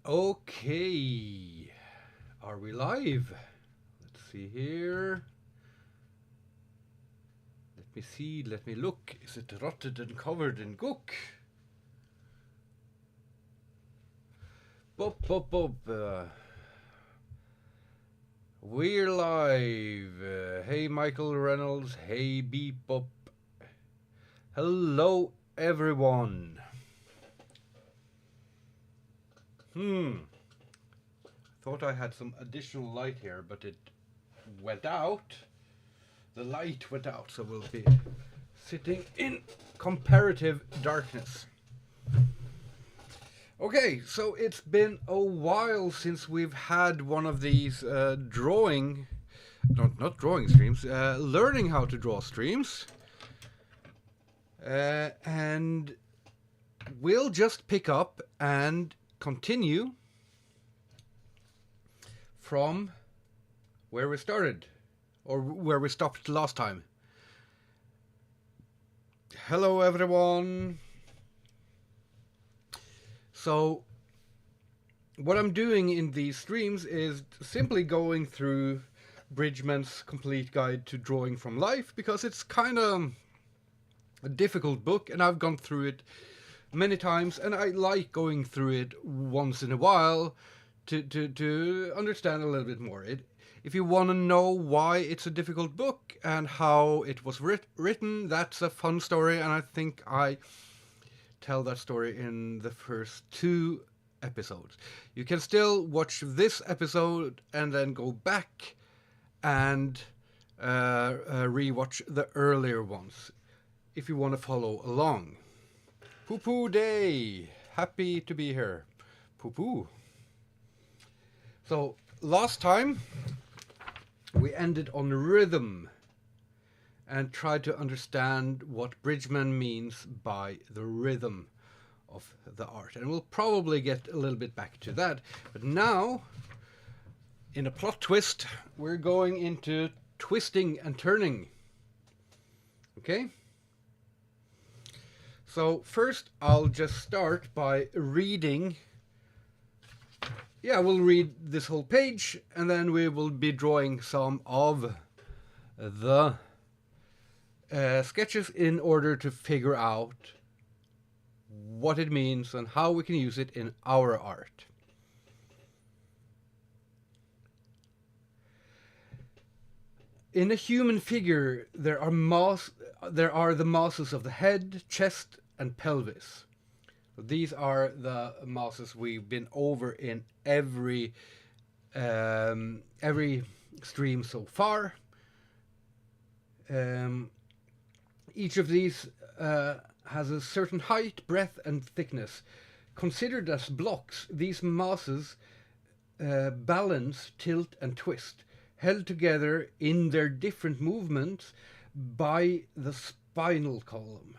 Okay, are we live? Let's see here. Let me see, let me look. Is it rotted and covered in gook? Bob, Bob, Bob. We're live. Hey, Michael Reynolds. Hey, Beep Bop. Hello, everyone. Thought I had some additional light here, but it went out. The light went out, so we'll be sitting in comparative darkness. Okay, so it's been a while since we've had one of these not drawing streams, learning how to draw streams. And we'll just pick up and continue from where we started, or where we stopped last time. Hello, everyone. So, what I'm doing in these streams is simply going through Bridgman's Complete Guide to Drawing from Life, because it's kind of a difficult book, and I've gone through it many times, and I like going through it once in a while to understand a little bit more. If you want to know why it's a difficult book and how it was written, that's a fun story, and I think I tell that story in the first 2 episodes. You can still watch this episode and then go back and rewatch the earlier ones if you want to follow along. Poo Poo Day! Happy to be here. Poo Poo. So, last time we ended on rhythm and tried to understand what Bridgman means by the rhythm of the art. And we'll probably get a little bit back to that. But now, in a plot twist, we're going into twisting and turning. Okay? So first, I'll just start by reading. Yeah, we'll read this whole page, and then we will be drawing some of the sketches in order to figure out what it means and how we can use it in our art. In a human figure, there are the masses of the head, chest, and pelvis. These are the masses we've been over in every stream so far. Each of these has a certain height, breadth, and thickness. Considered as blocks, these masses balance, tilt, and twist, held together in their different movements by the spinal column.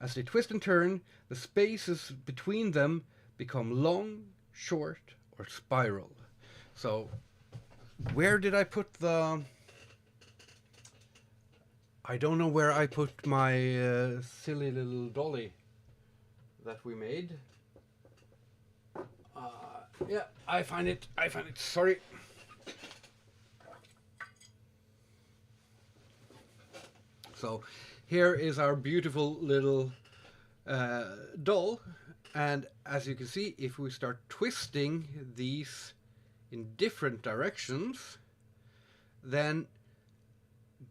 As they twist and turn, the spaces between them become long, short, or spiral. So, where did I put the... I don't know where I put my silly little dolly that we made. Yeah, I find it, sorry. So, here is our beautiful little doll, and as you can see, if we start twisting these in different directions, then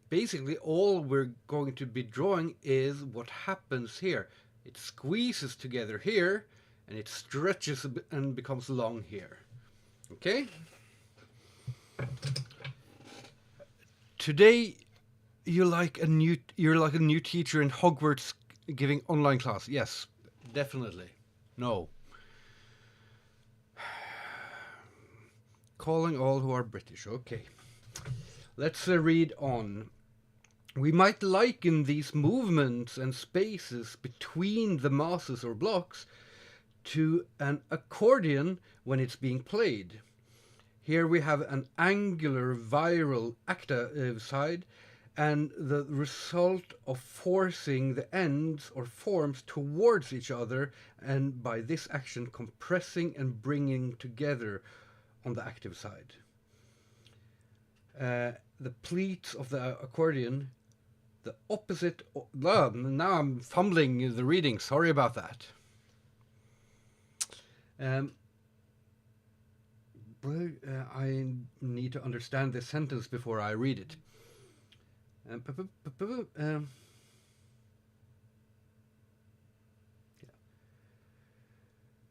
basically all we're going to be drawing is what happens here. It squeezes together here, and it stretches and becomes long here. Okay? Today you're like a new teacher in Hogwarts giving online class. Yes, definitely. No. Calling all who are British. Okay. Let's read on. We might liken these movements and spaces between the masses or blocks to an accordion when it's being played. Here we have an angular viral active side and the result of forcing the ends or forms towards each other, and by this action compressing and bringing together on the active side. The pleats of the accordion, the opposite. Now I'm fumbling the reading. Sorry about that. I need to understand this sentence before I read it.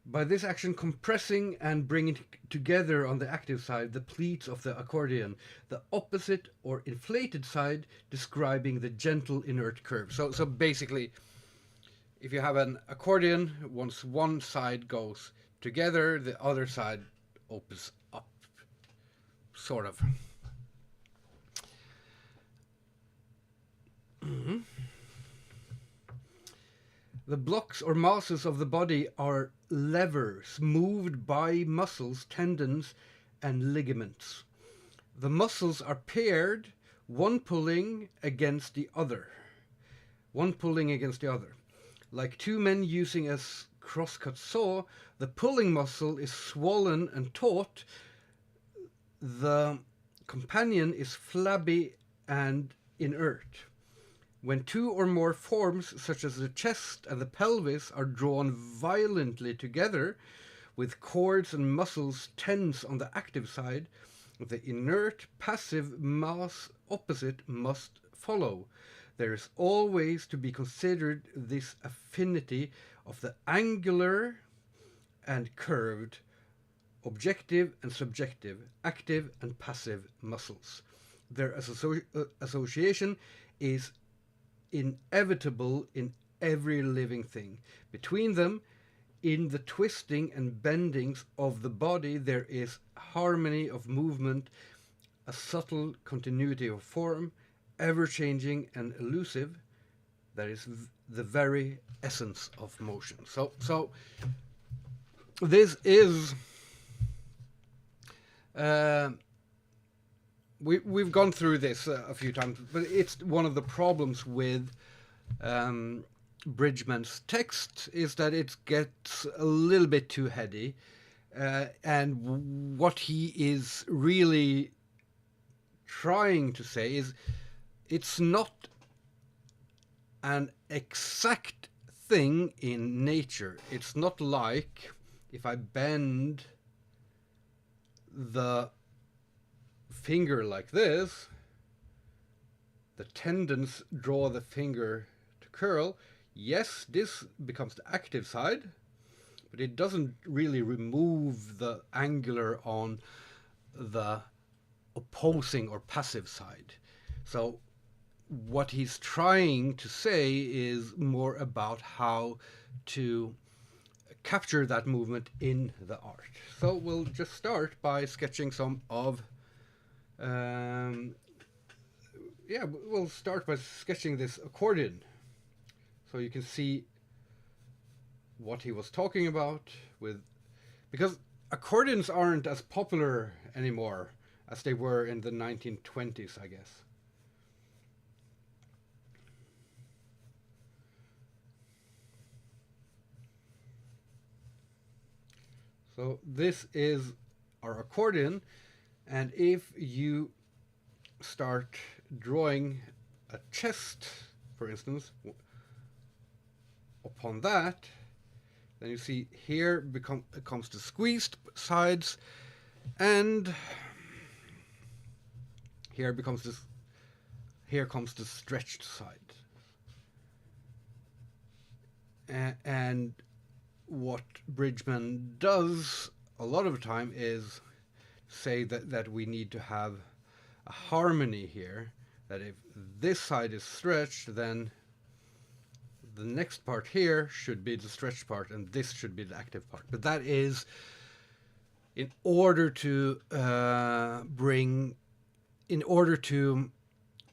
By this action compressing and bringing together on the active side the pleats of the accordion, the opposite or inflated side describing the gentle inert curve. So basically, if you have an accordion, once one side goes together, the other side opens up, sort of. The blocks or masses of the body are levers moved by muscles, tendons, and ligaments. The muscles are paired, one pulling against the other. Like two men using a crosscut saw, the pulling muscle is swollen and taut. The companion is flabby and inert. When two or more forms, such as the chest and the pelvis, are drawn violently together, with cords and muscles tense on the active side, the inert, passive mass opposite must follow. There is always to be considered this affinity of the angular and curved, objective and subjective, active and passive muscles. Their association is inevitable in every living thing. Between them, in the twisting and bendings of the body, there is harmony of movement, a subtle continuity of form, ever-changing and elusive. That is the very essence of motion. So this is we've gone through this a few times, but it's one of the problems with Bridgman's text is that it gets a little bit too heady, and what he is really trying to say is it's not an exact thing in nature. It's not like if I bend the finger like this, the tendons draw the finger to curl. Yes, this becomes the active side, but it doesn't really remove the angular on the opposing or passive side. So what he's trying to say is more about how to capture that movement in the art. So we'll just start by sketching some of we'll start by sketching this accordion so you can see what he was talking about with, because accordions aren't as popular anymore as they were in the 1920s, I guess. So this is our accordion, and if you start drawing a chest, for instance, upon that, then you see here comes the squeezed sides, and here comes the stretched side. And what Bridgman does a lot of the time is say that we need to have a harmony here, that if this side is stretched, then the next part here should be the stretched part and this should be the active part. But that is in order to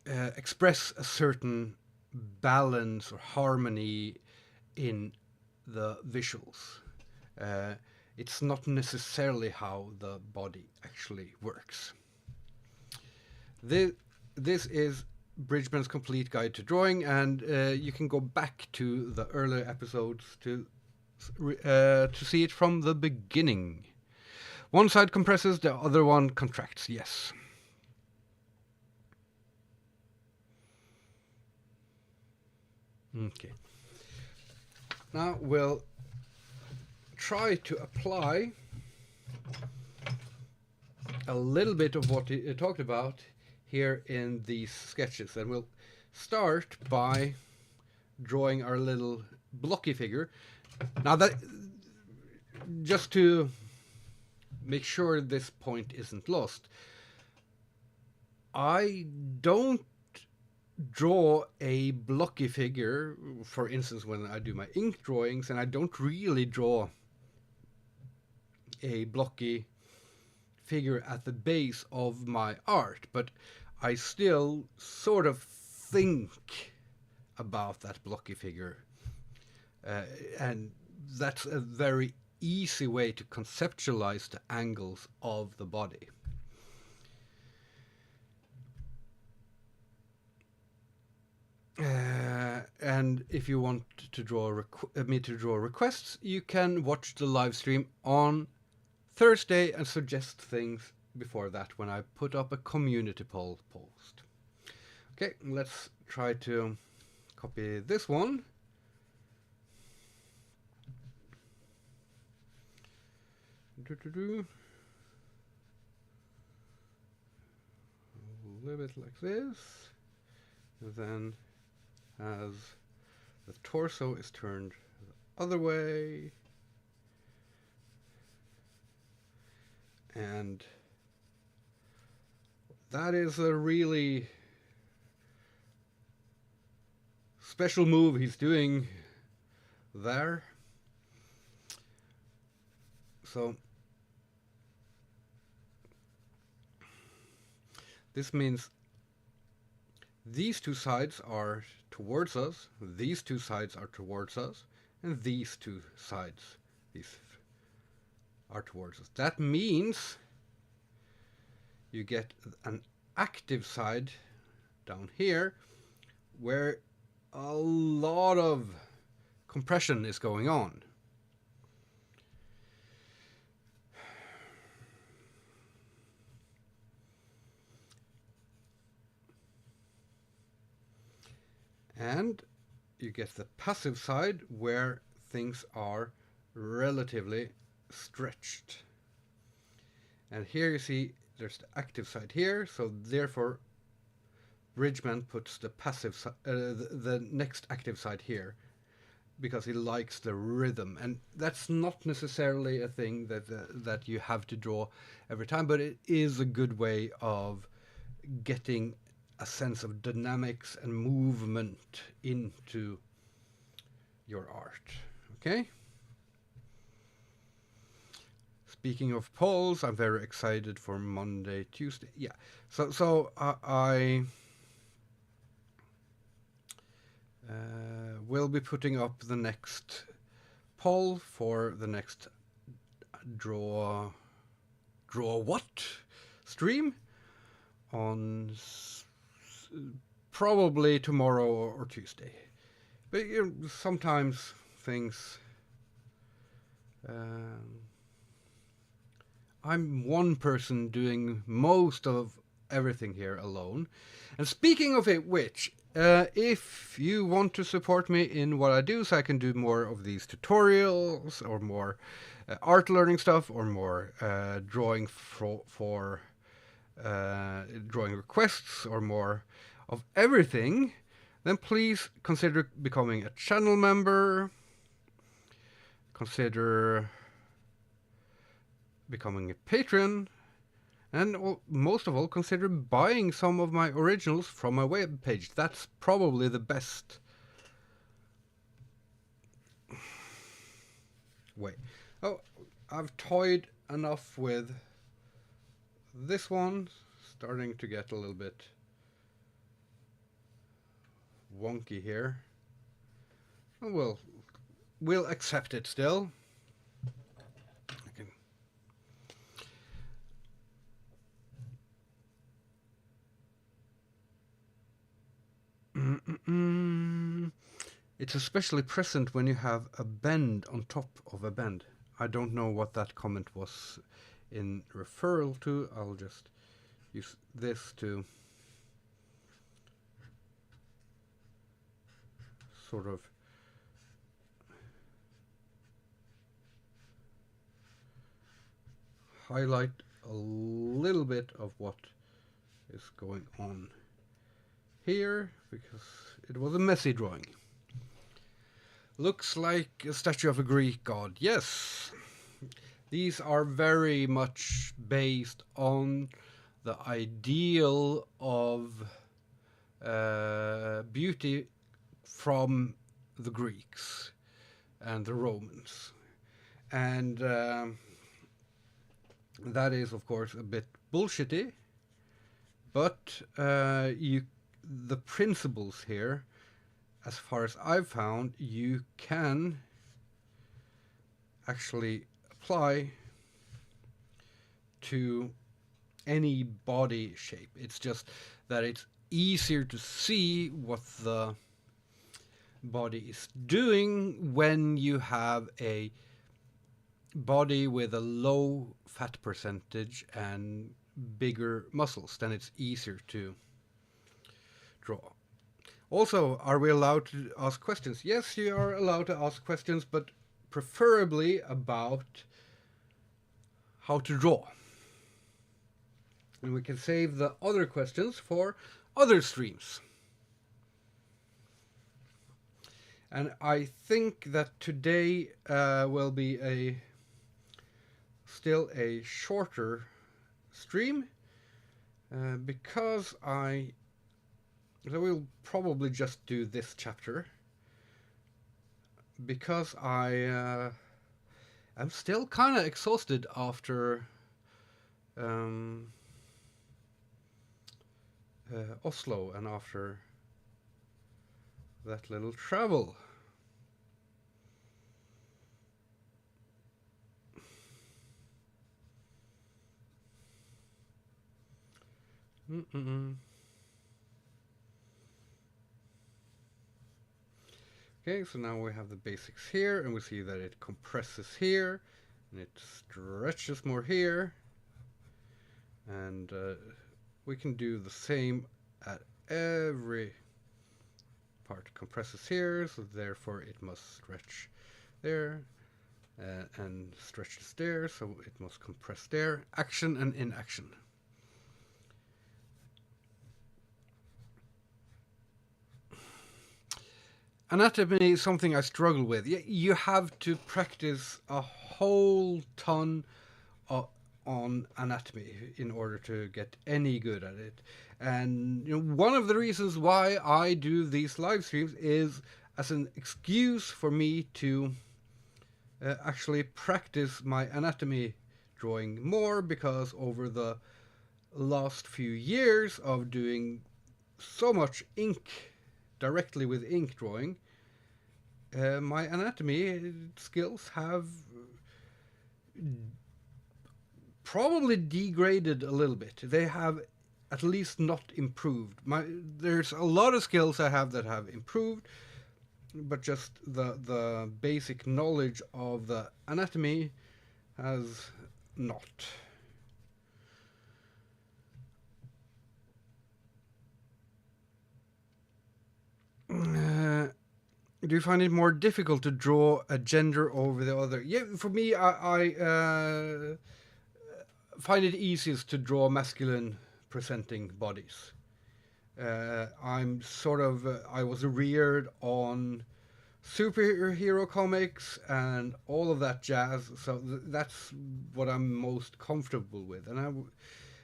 express a certain balance or harmony in the visuals. It's not necessarily how the body actually works. This is Bridgman's Complete Guide to Drawing, and you can go back to the earlier episodes to see it from the beginning. One side compresses, the other one contracts, yes. Okay. Now we'll try to apply a little bit of what he talked about here in these sketches, and we'll start by drawing our little blocky figure. Now that, just to make sure this point isn't lost, I don't draw a blocky figure, for instance, when I do my ink drawings, and I don't really draw a blocky figure at the base of my art, but I still sort of think about that blocky figure, and that's a very easy way to conceptualize the angles of the body. And if you want to draw me to draw requests, you can watch the live stream on Thursday and suggest things before that when I put up a community poll post. Okay, let's try to copy this one. Leave it like this. And then as the torso is turned the other way, and that is a really special move he's doing there. So this means these two sides are towards us, these two sides are towards us, and these two sides are towards us. That means you get an active side down here where a lot of compression is going on. And you get the passive side where things are relatively stretched. And here you see there's the active side here, so therefore Bridgman puts the passive the next active side here because he likes the rhythm, and that's not necessarily a thing that you have to draw every time, but it is a good way of getting a sense of dynamics and movement into your art. Okay? Speaking of polls, I'm very excited for Monday, Tuesday. Yeah. So I will be putting up the next poll for the next draw what stream on probably tomorrow or Tuesday. But you know, sometimes things. I'm one person doing most of everything here alone. And speaking of which, if you want to support me in what I do, so I can do more of these tutorials or more art learning stuff or more drawing for drawing requests or more of everything, then please consider becoming a channel member. Consider becoming a patron, and most of all, consider buying some of my originals from my webpage. That's probably the best way. Oh, I've toyed enough with this one, starting to get a little bit wonky here. Oh, we'll accept it still. It's especially present when you have a bend on top of a bend. I don't know what that comment was in referral to. I'll just use this to sort of highlight a little bit of what is going on here, because it was a messy drawing. Looks like a statue of a Greek god. Yes, these are very much based on the ideal of beauty from the Greeks and the Romans. And that is, of course, a bit bullshitty, but the principles here, as far as I've found, you can actually apply to any body shape. It's just that it's easier to see what the body is doing when you have a body with a low fat percentage and bigger muscles. Then it's easier to draw. Also, are we allowed to ask questions? Yes, you are allowed to ask questions, but preferably about how to draw. And we can save the other questions for other streams. And I think that today will be still a shorter stream, because I will probably just do this chapter, because I am still kind of exhausted after Oslo and after that little travel. Okay, so now we have the basics here, and we see that it compresses here, and it stretches more here, and we can do the same at every part. Compresses here, so therefore it must stretch there, and stretches there, so it must compress there. Action and inaction. Anatomy is something I struggle with. You have to practice a whole ton on anatomy in order to get any good at it. And one of the reasons why I do these live streams is as an excuse for me to actually practice my anatomy drawing more, because over the last few years of doing so much ink, directly with ink drawing, my anatomy skills have probably degraded a little bit. They have at least not improved. There's a lot of skills I have that have improved, but just the basic knowledge of the anatomy has not. Do you find it more difficult to draw a gender over the other? Yeah, for me, I find it easiest to draw masculine presenting bodies. I'm sort of, I was reared on superhero comics and all of that jazz, so that's what I'm most comfortable with. And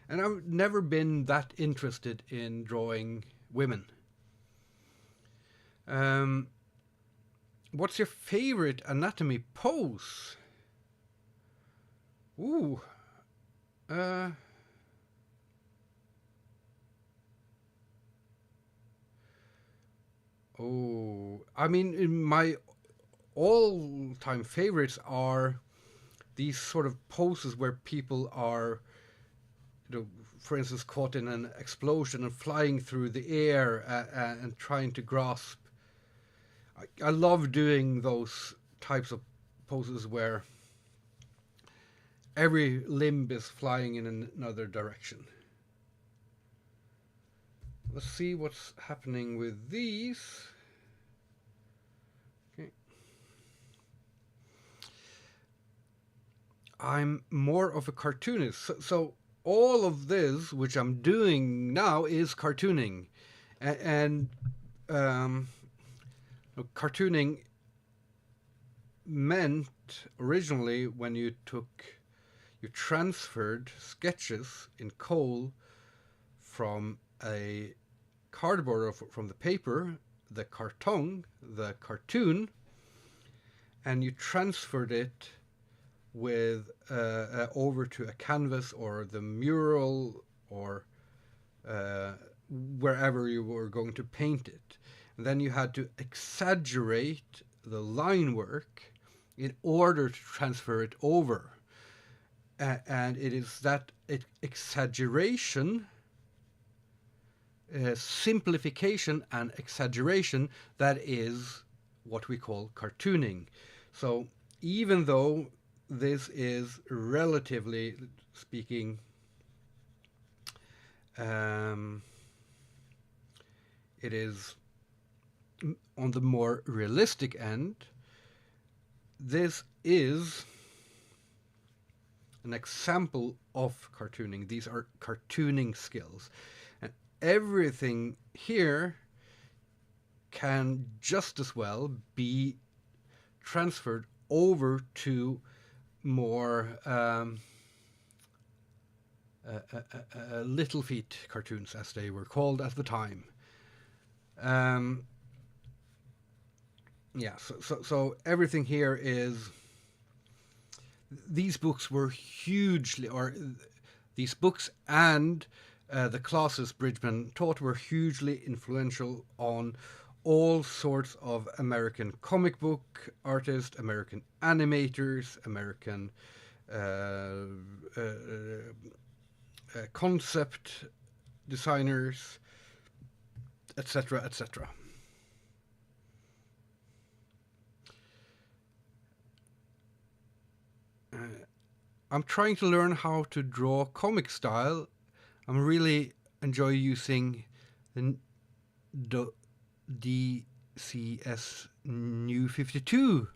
I've never been that interested in drawing women. What's your favorite anatomy pose? Ooh. I mean, my all-time favorites are these sort of poses where people are, for instance, caught in an explosion and flying through the air and trying to grasp. I love doing those types of poses where every limb is flying in another direction. Let's see what's happening with these. Okay. I'm more of a cartoonist, so all of this which I'm doing now is cartooning, and cartooning meant originally when you transferred sketches in coal from a cardboard or from the paper, the carton, the cartoon, and you transferred it with over to a canvas or the mural or wherever you were going to paint it. And then you had to exaggerate the line work in order to transfer it over. And it is that exaggeration, simplification and exaggeration, that is what we call cartooning. So even though this is relatively speaking it is on the more realistic end, this is an example of cartooning. These are cartooning skills, and everything here can just as well be transferred over to more little feet cartoons, as they were called at the time. Yeah, so everything here is. These books were hugely, or these books and the classes Bridgman taught were hugely influential on all sorts of American comic book artists, American animators, American concept designers, etc., etc. I'm trying to learn how to draw comic style. I'm really enjoy using the DCS New 52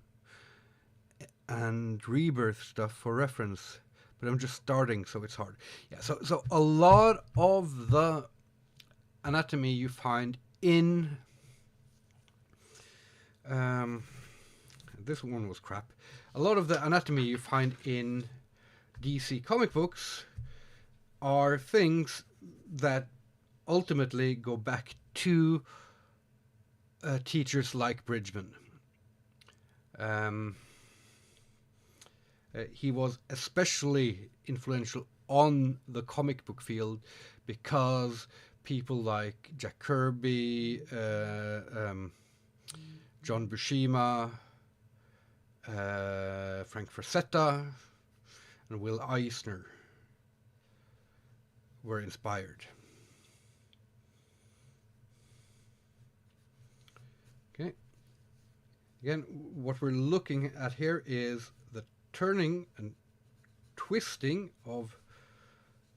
and Rebirth stuff for reference, but I'm just starting, so it's hard. Yeah, so a lot of the anatomy you find in this one was crap. A lot of the anatomy you find in DC comic books are things that ultimately go back to teachers like Bridgman. He was especially influential on the comic book field because people like Jack Kirby, John Buscema, Frank Frazetta, and Will Eisner were inspired. Okay. Again, what we're looking at here is the turning and twisting of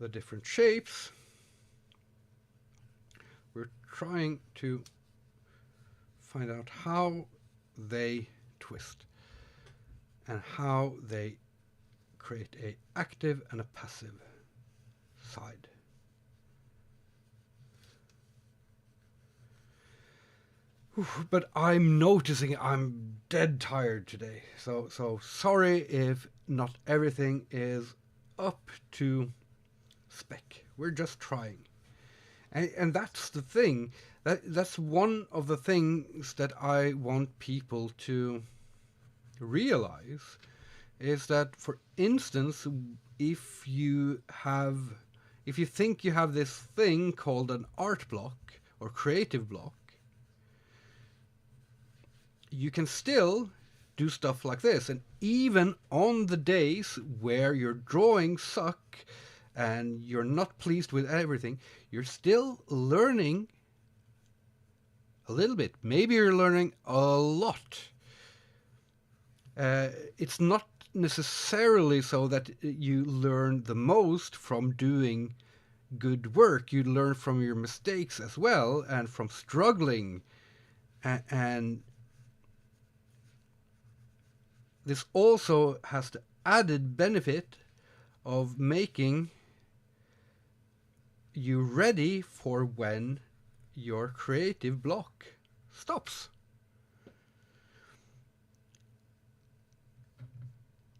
the different shapes. We're trying to find out how they twist and how they create an active and a passive side. But I'm noticing I'm dead tired today. So sorry if not everything is up to spec. We're just trying. And that's the thing. That's one of the things that I want people to realize, is that, for instance, if you think you have this thing called an art block or creative block, you can still do stuff like this. And even on the days where your drawings suck and you're not pleased with everything, you're still learning a little bit. Maybe you're learning a lot. It's not necessarily so that you learn the most from doing good work. You learn from your mistakes as well, and from struggling. And this also has the added benefit of making you ready for when your creative block stops.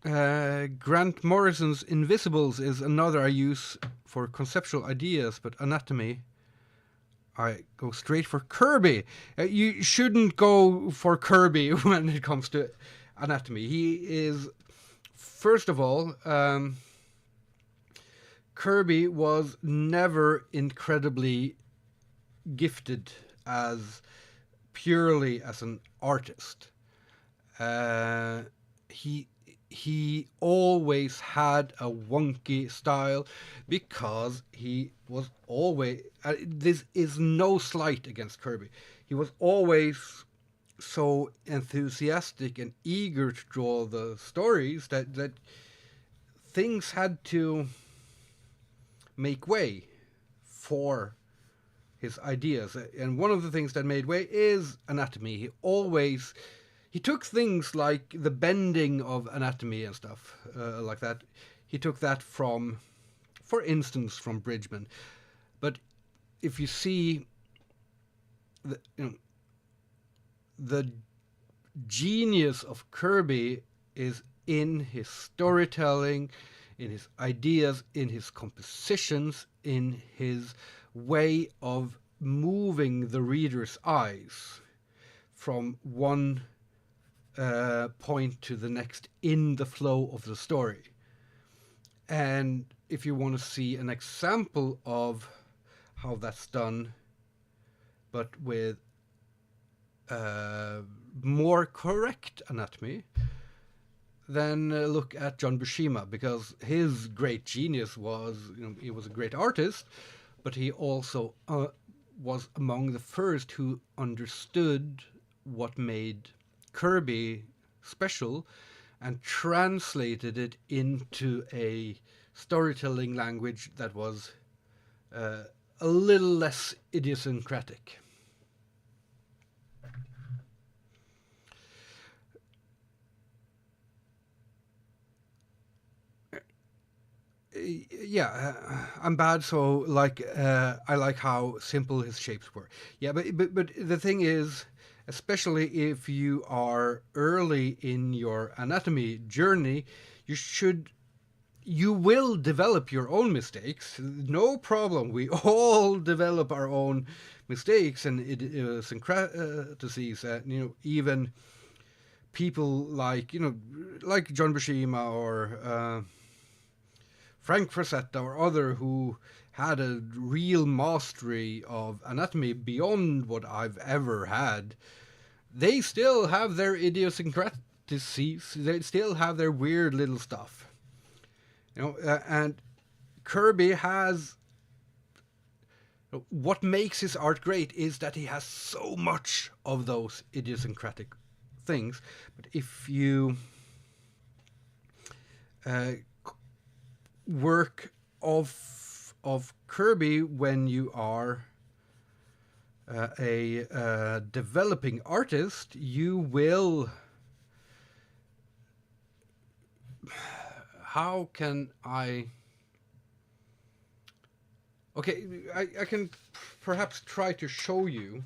Grant Morrison's Invisibles is another I use for conceptual ideas, but anatomy, I go straight for Kirby. You shouldn't go for Kirby when it comes to anatomy. He is, first of all, Kirby was never incredibly gifted as purely as an artist. He always had a wonky style because he was always... this is no slight against Kirby. He was always so enthusiastic and eager to draw the stories that things had to make way for his ideas. And one of the things that made way is anatomy. He took things like the bending of anatomy and stuff like that. He took that from, for instance, from Bridgman. But if you see the genius of Kirby is in his storytelling, in his ideas, in his compositions, in his way of moving the reader's eyes from one point to the next in the flow of the story. And if you want to see an example of how that's done, but with more correct anatomy, then look at John Buscema, because his great genius was, he was a great artist, but he also was among the first who understood what made Kirby special and translated it into a storytelling language that was a little less idiosyncratic. Yeah, I'm bad, so I like how simple his shapes were. Yeah, but the thing is, especially if you are early in your anatomy journey, you will develop your own mistakes. No problem. We all develop our own mistakes and idiosyncrasies. Even people like John Buscema or Frank Frazetta or other who had a real mastery of anatomy beyond what I've ever had, they still have their idiosyncrasies. They still have their weird little stuff. And Kirby has... what makes his art great is that he has so much of those idiosyncratic things. But if you work of Kirby when you are a developing artist, you will... how can I... okay, I can perhaps try to show you.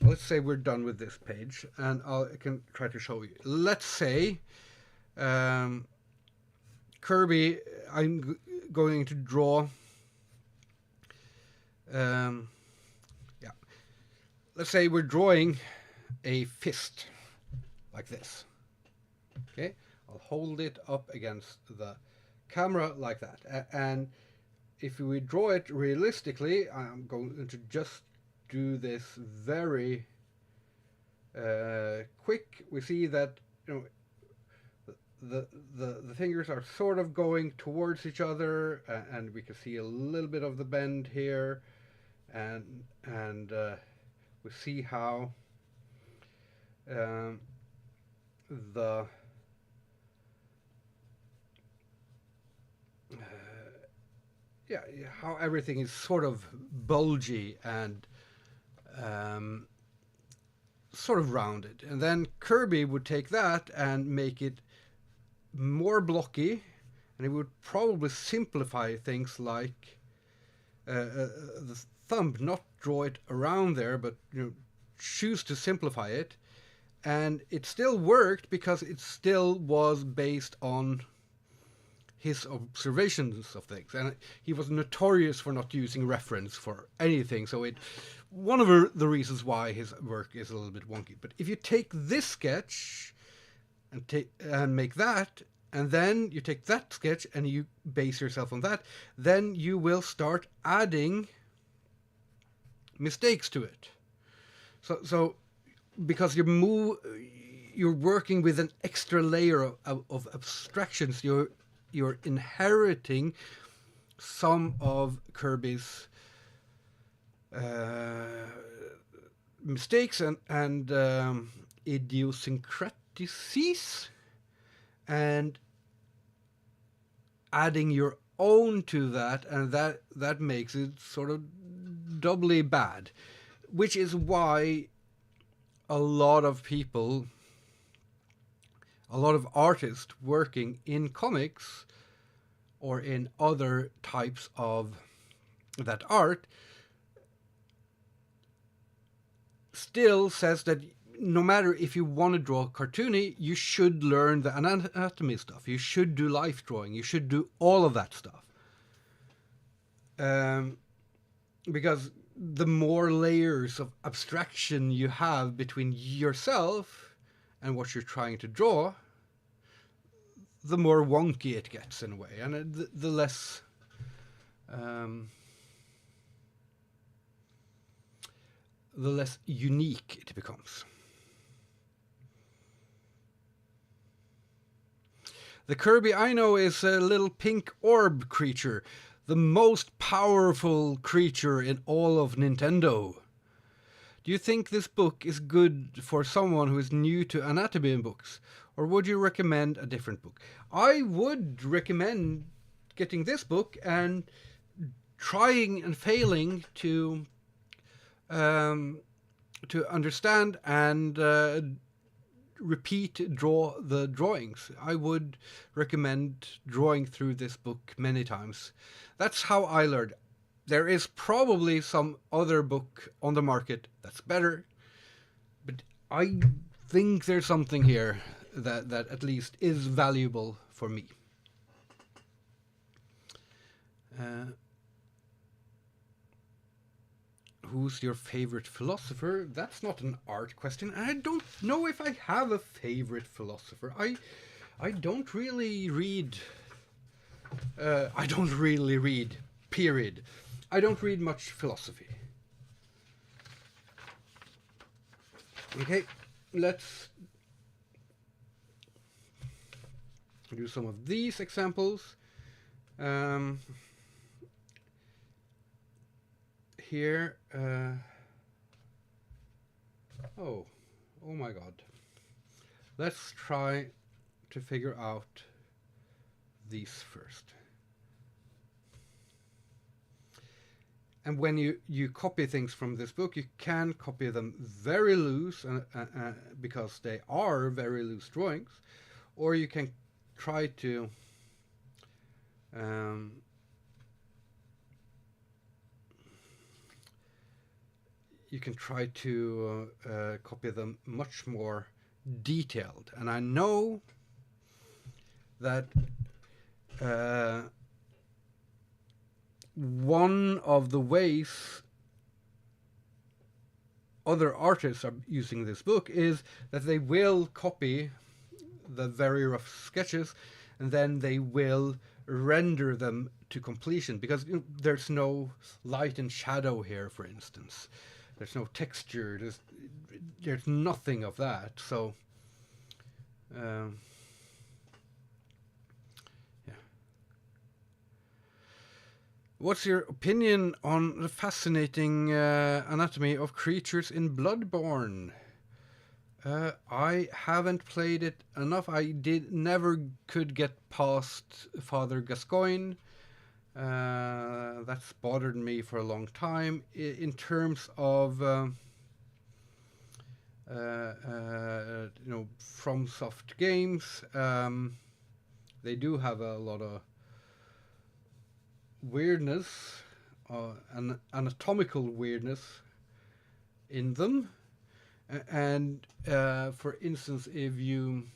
Let's say we're done with this page, and I can try to show you. Let's say Kirby, I'm going to draw... let's say we're drawing a fist like this. Okay, I'll hold it up against the camera like that, and if we draw it realistically, I'm going to just do this very quick. We see that the, the fingers are sort of going towards each other, and we can see a little bit of the bend here, and we see how um, the yeah, how everything is sort of bulgy and um, sort of rounded. And then Kirby would take that and make it more blocky, and he would probably simplify things like the thumb, not draw it around there, but choose to simplify it. And it still worked because it still was based on his observations of things, and he was notorious for not using reference for anything. So it one of the reasons why his work is a little bit wonky. But if you take this sketch and make that, and then you take that sketch and you base yourself on that, then you will start adding mistakes to it. So because you're working with an extra layer of abstractions, you're inheriting some of Kirby's mistakes and idiosyncrasies, and adding your own to that, and that makes it sort of doubly bad, which is why a lot of artists working in comics or in other types of that art still says that no matter if you want to draw cartoony, you should learn the anatomy stuff. You should do life drawing. You should do all of that stuff. Because the more layers of abstraction you have between yourself and what you're trying to draw, the more wonky it gets in a way, and the less unique it becomes. The Kirby I know is a little pink orb creature, the most powerful creature in all of Nintendo. Do you think this book is good for someone who is new to anatomy in books, or would you recommend a different book? I would recommend getting this book and trying and failing to understand and draw the drawings. I would recommend drawing through this book many times. That's how I learned. There is probably some other book on the market that's better, but I think there's something here that at least is valuable for me. Who's your favorite philosopher? That's not an art question. I don't know if I have a favorite philosopher. I don't really read. Period. I don't read much philosophy. Okay, let's do some of these examples. Here, oh my god. Let's try to figure out these first. And when you copy things from this book, you can copy them very loose because they are very loose drawings, or you can try to copy them much more detailed. And I know that one of the ways other artists are using this book is that they will copy the very rough sketches and then they will render them to completion, because there's no light and shadow here, for instance. There's no texture. There's nothing of that. So What's your opinion on the fascinating anatomy of creatures in Bloodborne? I haven't played it enough. I never could get past Father Gascoigne. That's bothered me for a long time. In terms of from soft games, they do have a lot of weirdness, an anatomical weirdness in them. And for instance, if you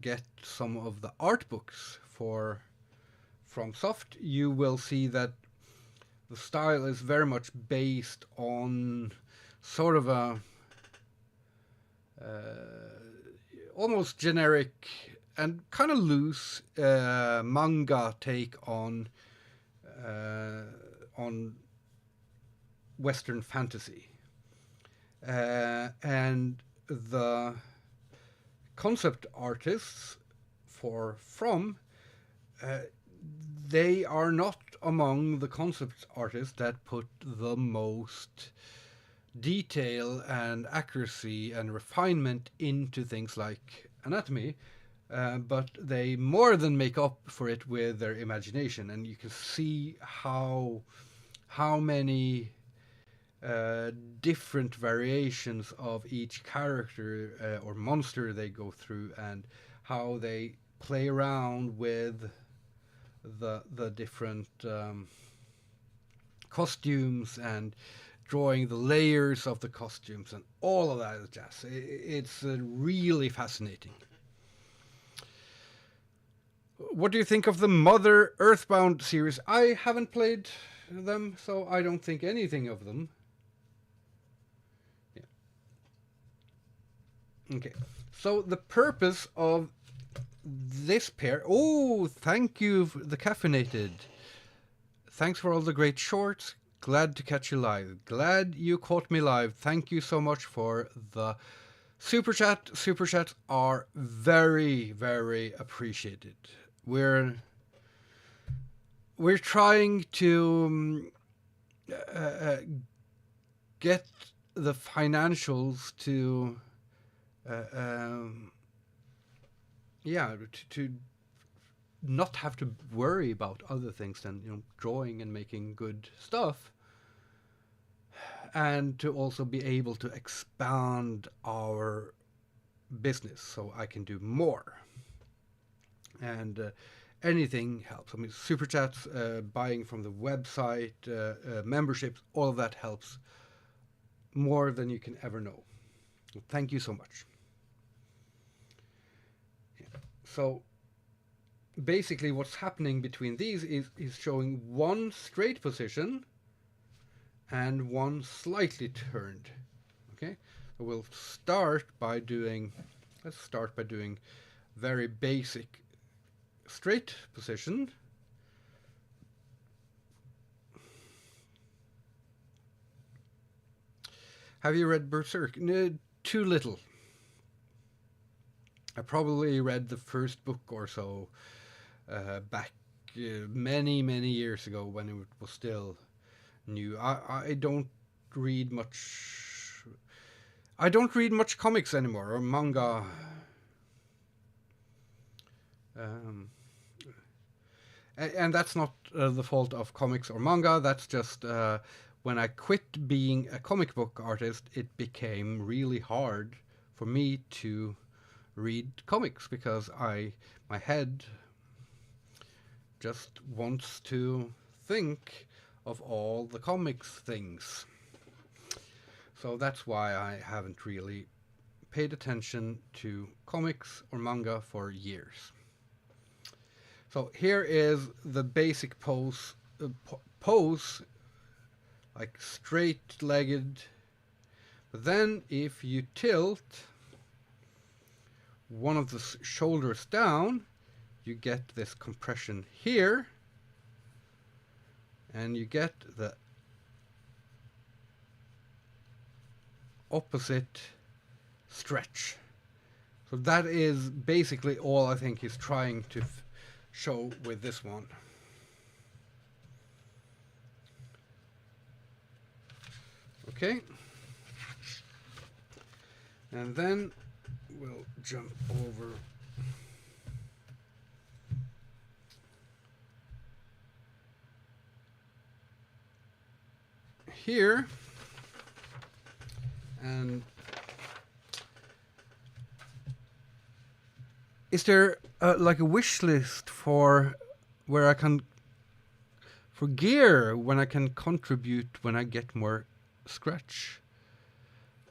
get some of the art books for FromSoft, you will see that the style is very much based on sort of a almost generic and kind of loose manga take on Western fantasy, and the concept artists they are not among the concept artists that put the most detail and accuracy and refinement into things like anatomy, but they more than make up for it with their imagination, and you can see how many different variations of each character or monster they go through, and how they play around with the different costumes and drawing the layers of the costumes and all of that jazz. It's really fascinating. What do you think of the Mother Earthbound series? I haven't played them, so I don't think anything of them. Okay, so the purpose of this pair... Oh, thank you, the Caffeinated. Thanks for all the great shorts. Glad to catch you live. Glad you caught me live. Thank you so much for the super chat. Super chats are very, very appreciated. We're trying to get the financials to... to not have to worry about other things than drawing and making good stuff, and to also be able to expand our business so I can do more. And anything helps. I mean, super chats, buying from the website, memberships, all of that helps more than you can ever know. Thank you so much. So basically what's happening between these is showing one straight position and one slightly turned. Okay, so we'll start by doing, very basic straight position. Have you read Berserk? No, too little. I probably read the first book or so back many years ago when it was still new. I don't read much. I don't read much comics anymore or manga. And that's not the fault of comics or manga. That's just when I quit being a comic book artist, it became really hard for me to read comics because my head just wants to think of all the comics things. So that's why I haven't really paid attention to comics or manga for years. So here is the basic pose, like straight-legged. But then if you tilt one of the shoulders down, you get this compression here, and you get the opposite stretch. So that is basically all I think he's trying to show with this one. Okay. And then we'll jump over here, and is there like a wish list for where I can, for gear, when I can contribute when I get more scratch?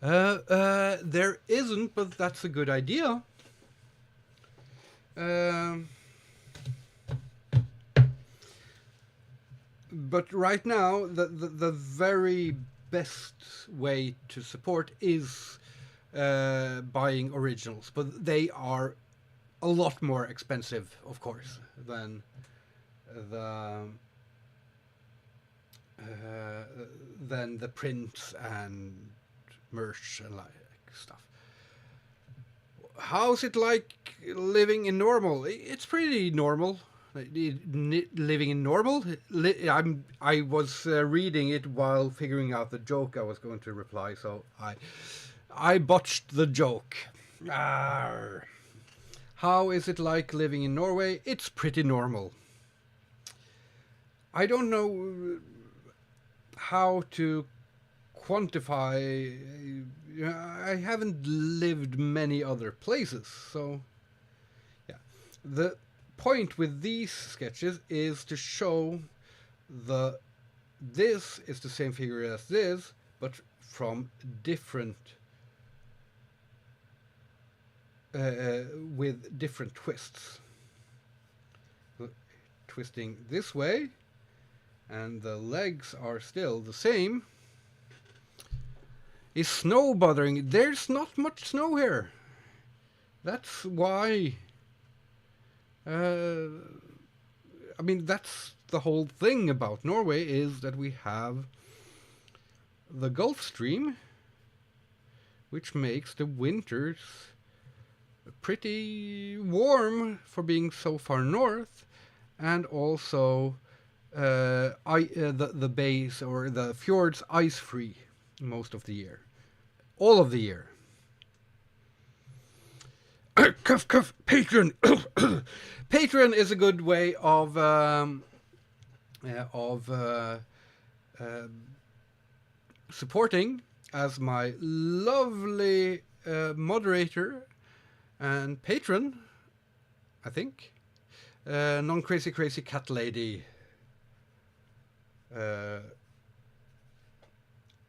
There isn't, but that's a good idea. But right now, the very best way to support is buying originals, but they are a lot more expensive, of course, than the prints and merch and like stuff. How's it like living in normal? It's pretty normal. Living in normal. I was reading it while figuring out the joke I was going to reply, so I botched the joke. Arr. How is it like living in Norway? It's pretty normal. I don't know how to quantify. I haven't lived many other places, so yeah. The point with these sketches is to show this is the same figure as this, but from different with different twists. Twisting this way, and the legs are still the same. Is snow bothering? There's not much snow here. That's why. I mean, that's the whole thing about Norway, is that we have the Gulf Stream, which makes the winters pretty warm for being so far north, and also the bays or the fjords ice-free most of the year. All of the year. Cuff, cuff, Patreon. Patreon is a good way of supporting, as my lovely moderator and patron, I think, non-crazy crazy cat lady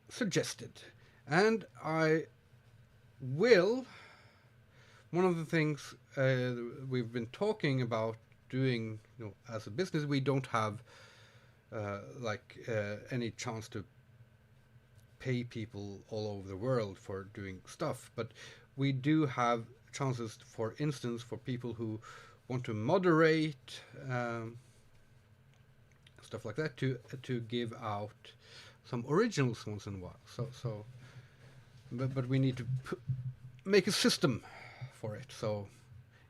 suggested. And I will, one of the things we've been talking about doing, as a business, we don't have any chance to pay people all over the world for doing stuff, but we do have chances, for instance, for people who want to moderate stuff like that, to give out some originals once in a while. But we need to make a system for it, so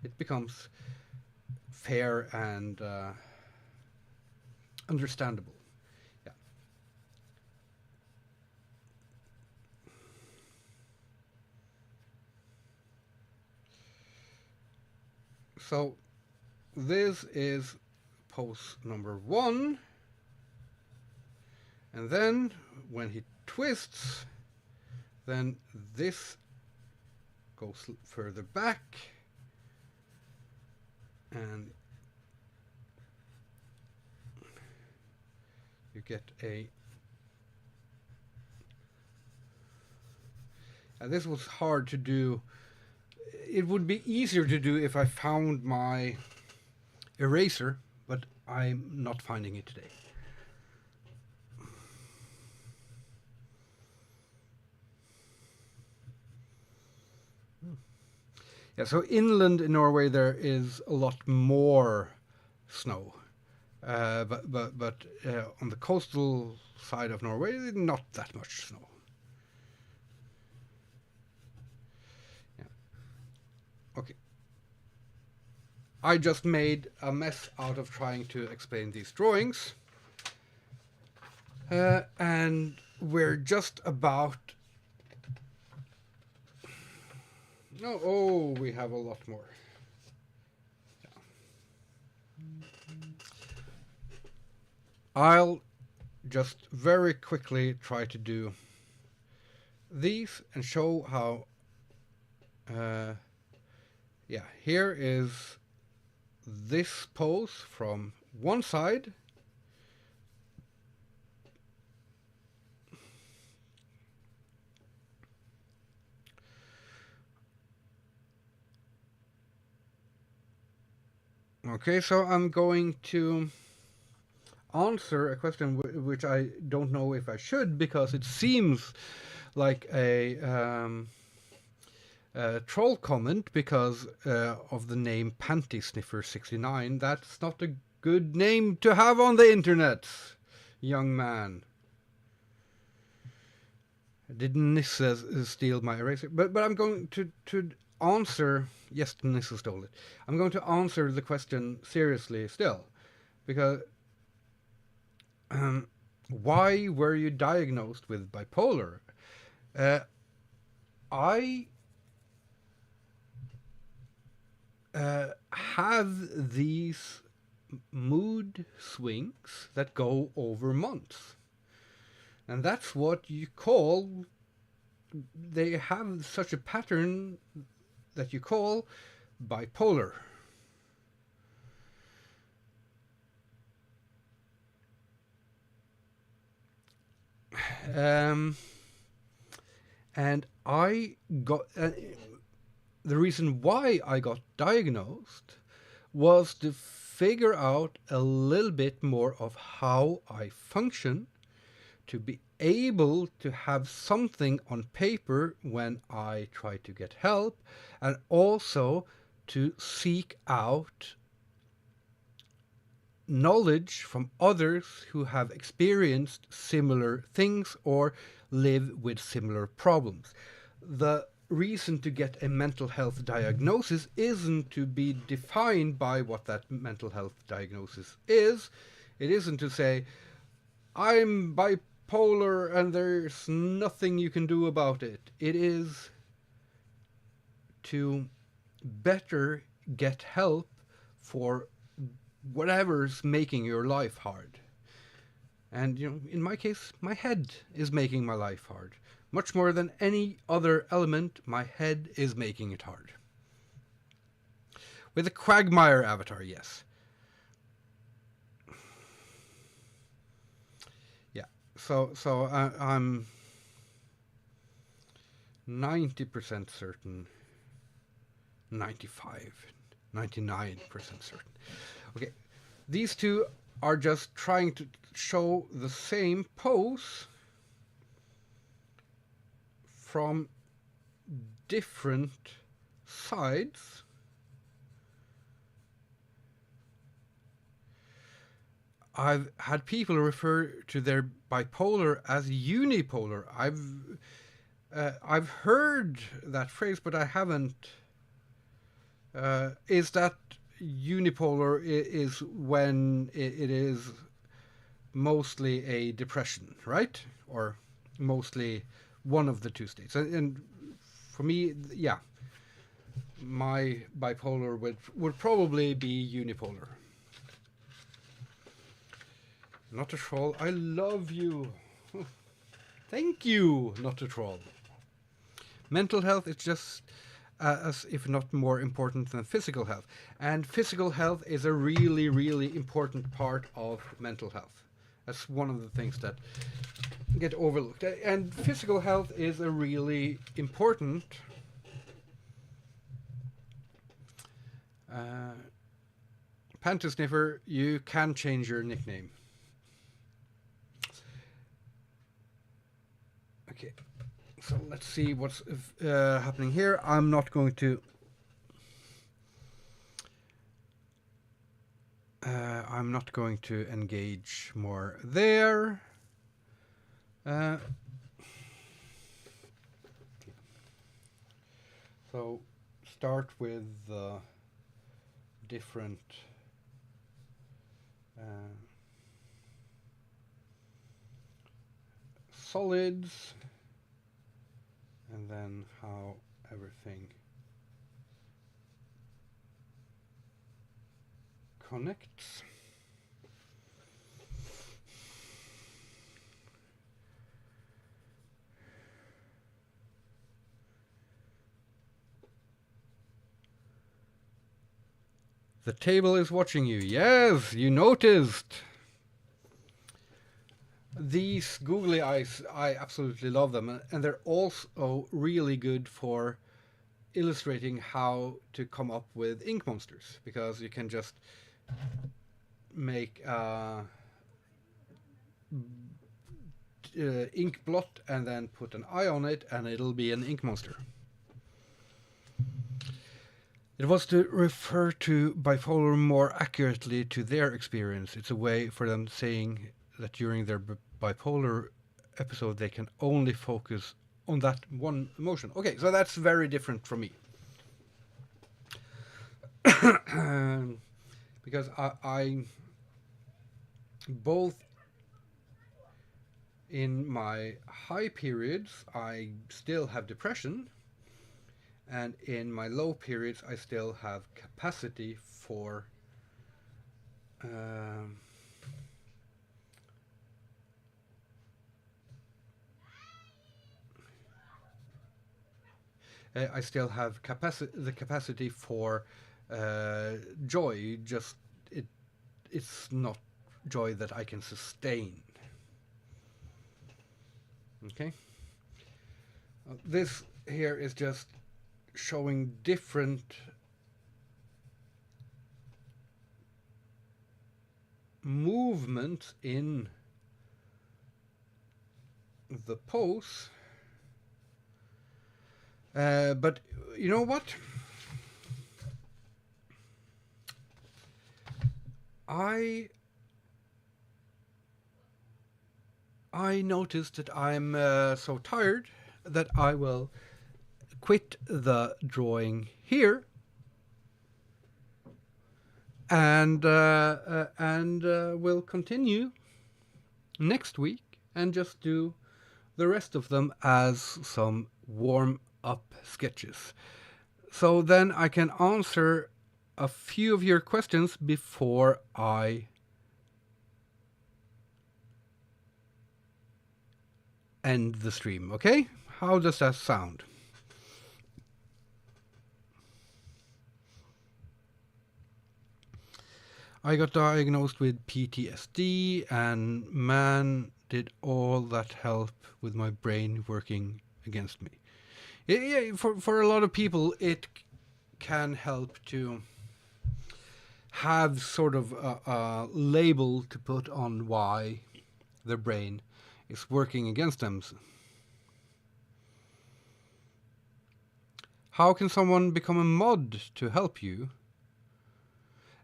it becomes fair and understandable. Yeah. So this is pose number 1, and then when he twists, then this goes further back, and you get a. And this was hard to do. It would be easier to do if I found my eraser, but I'm not finding it today. Yeah, so inland in Norway there is a lot more snow, but on the coastal side of Norway, not that much snow. Yeah. Okay. I just made a mess out of trying to explain these drawings. And we're just about... Oh, we have a lot more. I'll just very quickly try to do these and show how... yeah, here is this pose from one side. Okay, so I'm going to answer a question which I don't know if I should, because it seems like a troll comment because of the name Panty Sniffer 69. That's not a good name to have on the internet, young man. Did Nissa steal my eraser? But I'm going to answer... Yes, Nissa stole it. I'm going to answer the question seriously still. Because... why were you diagnosed with bipolar? I have these mood swings that go over months. And that's what you call... They have such a pattern that you call bipolar. And I got... the reason why I got diagnosed was to figure out a little bit more of how I function, to be able to have something on paper when I try to get help, and also to seek out knowledge from others who have experienced similar things or live with similar problems. The reason to get a mental health diagnosis isn't to be defined by what that mental health diagnosis is. It isn't to say, I'm bipolar and there's nothing you can do about it. It is to better get help for whatever's making your life hard. And, in my case, my head is making my life hard. Much more than any other element, my head is making it hard. With a Quagmire avatar, yes. Yeah, so I'm 90% certain, 95, 99% certain. Okay, these two are just trying to show the same pose from different sides. I've had people refer to their bipolar as unipolar. I've heard that phrase, but I haven't. Is that unipolar is when it is mostly a depression, right? Or mostly one of the two states. And for me, yeah, my bipolar would probably be unipolar. Not a troll. I love you. Thank you, not a troll. Mental health is just as if not more important than physical health. And physical health is a really, really important part of mental health. That's one of the things that get overlooked. And physical health is a really important Panty Sniffer, you can change your nickname. Okay, so let's see what's happening here. I'm not going to engage more there. So start with the different solids, and then how everything connects. The table is watching you. Yes, you noticed. These googly eyes, I absolutely love them. And they're also really good for illustrating how to come up with ink monsters. Because you can just make ink blot and then put an eye on it and it'll be an ink monster. It was to refer to bipolar more accurately to their experience. It's a way for them saying that during their bipolar episode they can only focus on that one emotion. Okay, so that's very different from me. Because I both in my high periods I still have depression, and in my low periods I still have capacity for I still have the capacity for joy. Just it's not joy that I can sustain. Okay. This here is just showing different movements in the pose. But you know what? I noticed that I'm so tired that I will quit the drawing here and we'll continue next week and just do the rest of them as some warm-up sketches. So then I can answer a few of your questions before I end the stream, okay? How does that sound? I got diagnosed with PTSD, and man, did all that help with my brain working against me. Yeah, for a lot of people, it can help to have sort of a label to put on why their brain is working against them. How can someone become a mod to help you?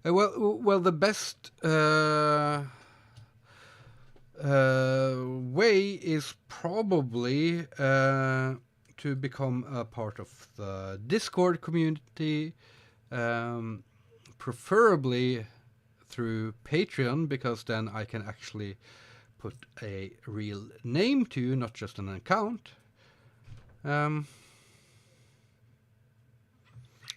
Well, the best way is probably to become a part of the Discord community, preferably through Patreon, because then I can actually put a real name to you, not just an account.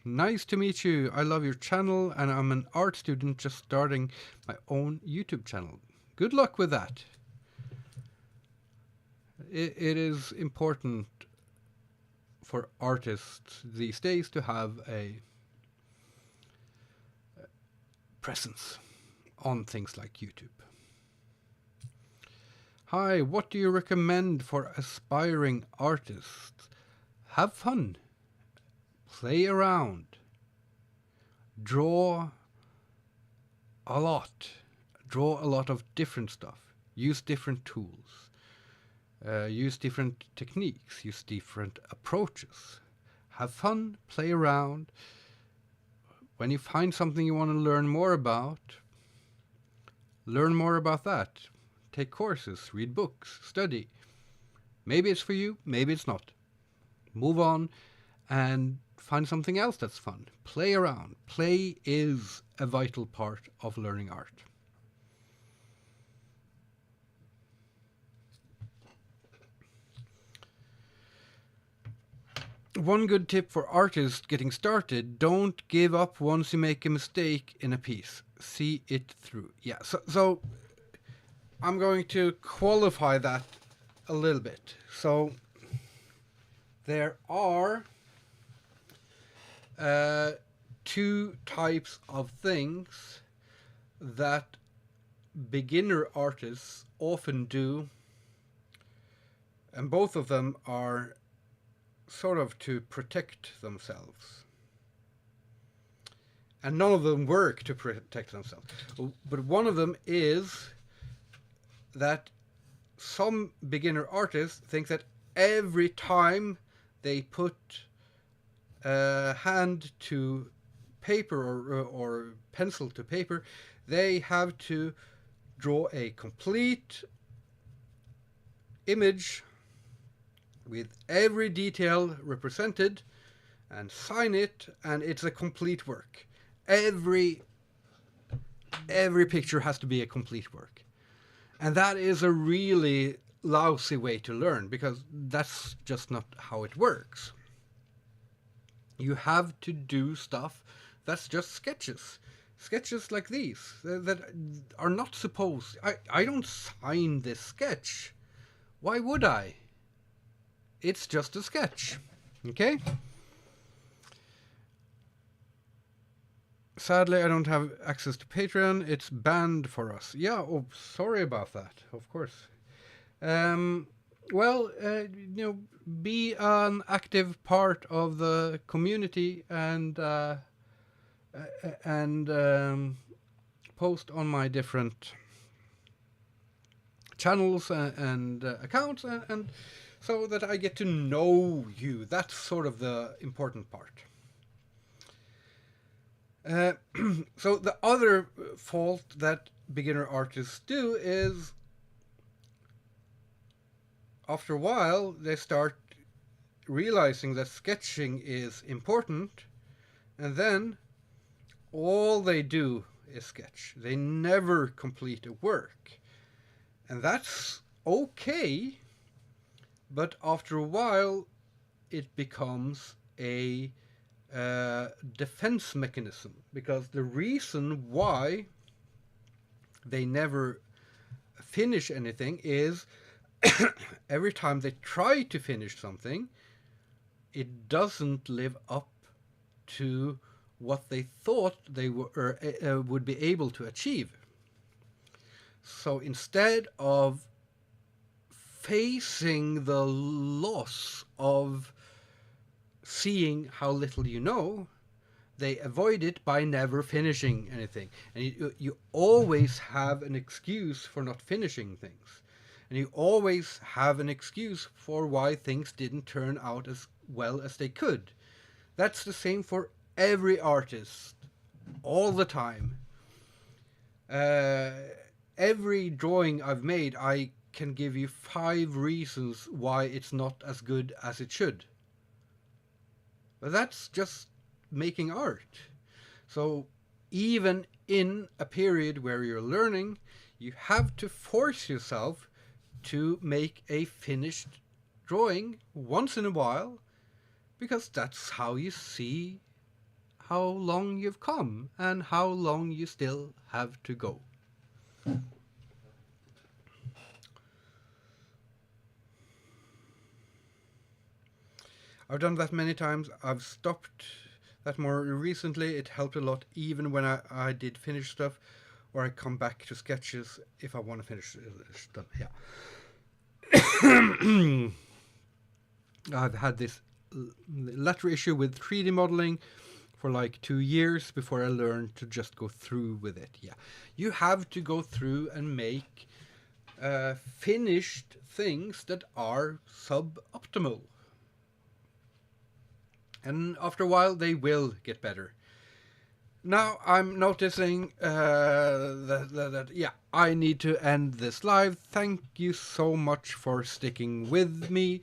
Nice to meet you. I love your channel, and I'm an art student just starting my own YouTube channel. Good luck with that. It is important for artists these days to have a presence on things like YouTube. Hi, what do you recommend for aspiring artists? Have fun. Play around. Draw a lot. Draw a lot of different stuff. Use different tools. Use different techniques. Use different approaches. Have fun. Play around. When you find something you want to learn more about that. Take courses. Read books. Study. Maybe it's for you. Maybe it's not. Move on and find something else that's fun. Play around. Play is a vital part of learning art. One good tip for artists getting started: don't give up once you make a mistake in a piece. See it through. Yeah, so I'm going to qualify that a little bit. So there are two types of things that beginner artists often do, and both of them are sort of to protect themselves. And none of them work to protect themselves. But one of them is that some beginner artists think that every time they put hand to paper or pencil to paper, they have to draw a complete image with every detail represented and sign it, and it's a complete work. Every picture has to be a complete work. And that is a really lousy way to learn, because that's just not how it works. You have to do stuff that's just sketches. Sketches like these that are not supposed... I don't sign this sketch. Why would I? It's just a sketch. Okay? Sadly, I don't have access to Patreon. It's banned for us. Yeah, oh, sorry about that, of course. Well, be an active part of the community and post on my different channels and accounts, and so that I get to know you. That's sort of the important part. So the other fault that beginner artists do is, after a while, they start realizing that sketching is important, and then all they do is sketch. They never complete a work. And that's okay, but after a while, it becomes a defense mechanism, because the reason why they never finish anything is every time they try to finish something, it doesn't live up to what they thought they would be able to achieve. So instead of facing the loss of seeing how little you know, they avoid it by never finishing anything. And you always have an excuse for not finishing things. And you always have an excuse for why things didn't turn out as well as they could. That's the same for every artist, all the time. Every drawing I've made, I can give you 5 reasons why it's not as good as it should. But that's just making art. So even in a period where you're learning, you have to force yourself to make a finished drawing once in a while, because that's how you see how long you've come and how long you still have to go. I've done that many times. I've stopped that more recently. It helped a lot, even when I did finish stuff, or I come back to sketches if I want to finish stuff. Yeah. I've had this latter issue with 3D modeling for like 2 years before I learned to just go through with it. Yeah, you have to go through and make finished things that are suboptimal. And after a while, they will get better. Now I'm noticing that yeah, I need to end this live. Thank you so much for sticking with me.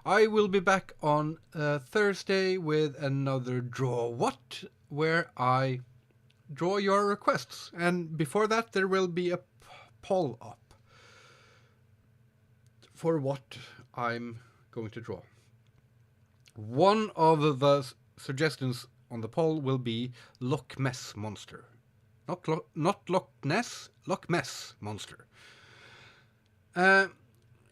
I will be back on Thursday with another Draw What, where I draw your requests. And before that, there will be a poll up for what I'm going to draw. One of the suggestions on the poll will be Loch Ness Monster. Not Loch Ness, Loch Ness Monster.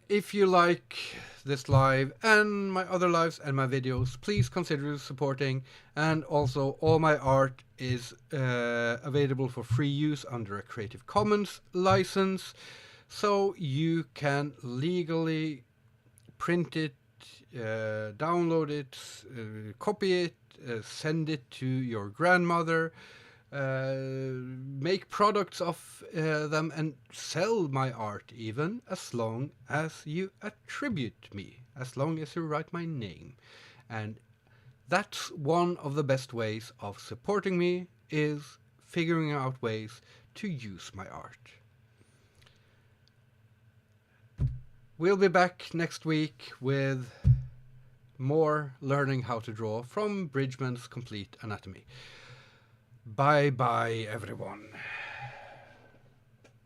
If you like this live and my other lives and my videos, please consider supporting. And also, all my art is available for free use under a Creative Commons license, so you can legally print it, download it, copy it, send it to your grandmother, make products of them, and sell my art even, as long as you attribute me, as long as you write my name. And that's one of the best ways of supporting me, is figuring out ways to use my art. We'll be back next week with more learning how to draw from Bridgman's Complete Anatomy. Bye bye, everyone.